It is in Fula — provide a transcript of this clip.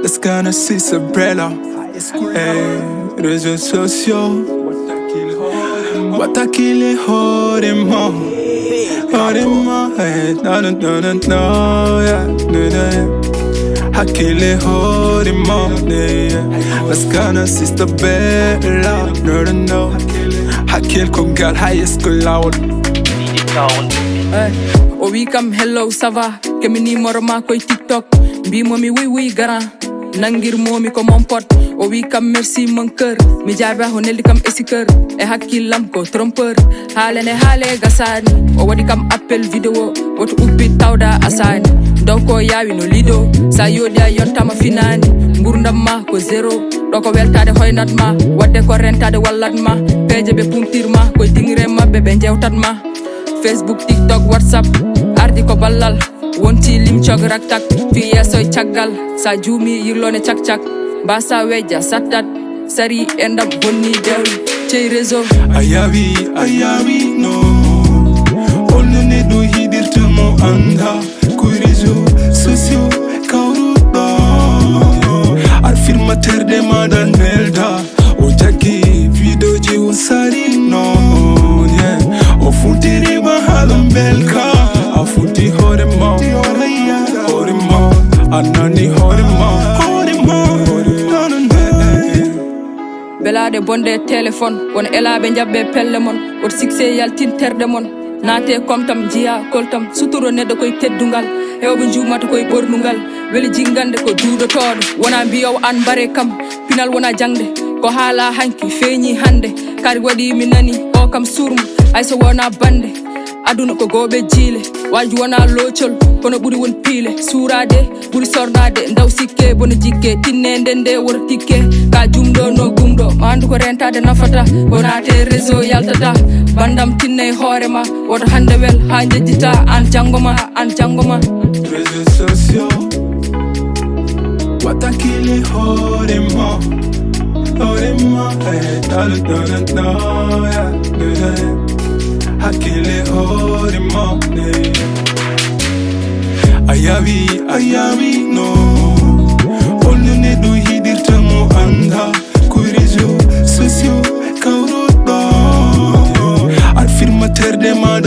Lass Kana, Sister Bella. Hey, réseaux sociaux. Watakile horimo, horimo. Hey, no, no, no, no, no, yeah, no, no. Hakile horimo, yeah. Lass Kana, Sister Bella. No, no, no. Hakil kongal, highest loud. Hey, oh oui comme hello ça va, que mi numéro ma koy TikTok. Bi momi oui grand, nangir momi ko mon pote. Oh oui comme merci mon cœur, mi jarba honeldi kam esiker. E hakkilam ko trompeur, halene hale gasani. O wadi kam appel vidéo, woto ubbi tawda asani. Dow ko yawi no lido, sa yodi a yontama finani. Ngurdam ma ko zéro, do ko weltade hoynat ma, wadde ko rentade wallat ma. Peje be pumtirma, ko tingre mabbe be jewtat ma. Facebook, TikTok, WhatsApp, ardi ko ballal. Wonti lim chog raktak, fi yesoy caggal. Sa jumi yirlone cak-cak, basa weja sattat. Sari endam bonni dewli, cey réseau. Ayawi, no. Olne do hidirta mo anda. Kuy réseau, sociaux, kawruɗo. Ar firmateur de madan belda. O jaggi videoji o sari non, yeah. O funtiri ba halam belka. A funti horema, anani horema. Belade bonde téléphone, won elaɓe jabbe pelle mon. Wot succès yaltin terde mon. Naate kom tam jiya koltam, suturo neddo koye teddungal. Hewɓe jumata koye ɓornungal. Weli jingande ko duudotoɗo, wona mbiyowo an bare kam. Pinal wona jangde, ko haala hanki feeñi hande. Kari waɗi mi nani, o kam surmu, ayso wona bande. Aduna ko goɓe jiile, waji wona loocol, kono ɓuri won piile. Suurade, ɓuri sornade, ndaw sikke, bono jikke. Tinne ndende woro tikke, ka jumɗo no gumɗo. Ma andu ko rentade nafata, wonate réseau yaltata. Bandam tinne hoorema, woto hande wel ha jejjita. An jangoma. Réseaux sociaux, watakile horema. Hey, no, yeah, yeah. Hakile horema, ayawi, no. Olne do hidirta mo anda. Kuy réseaux sociaux, kawruɗo. Ar firmateur de ma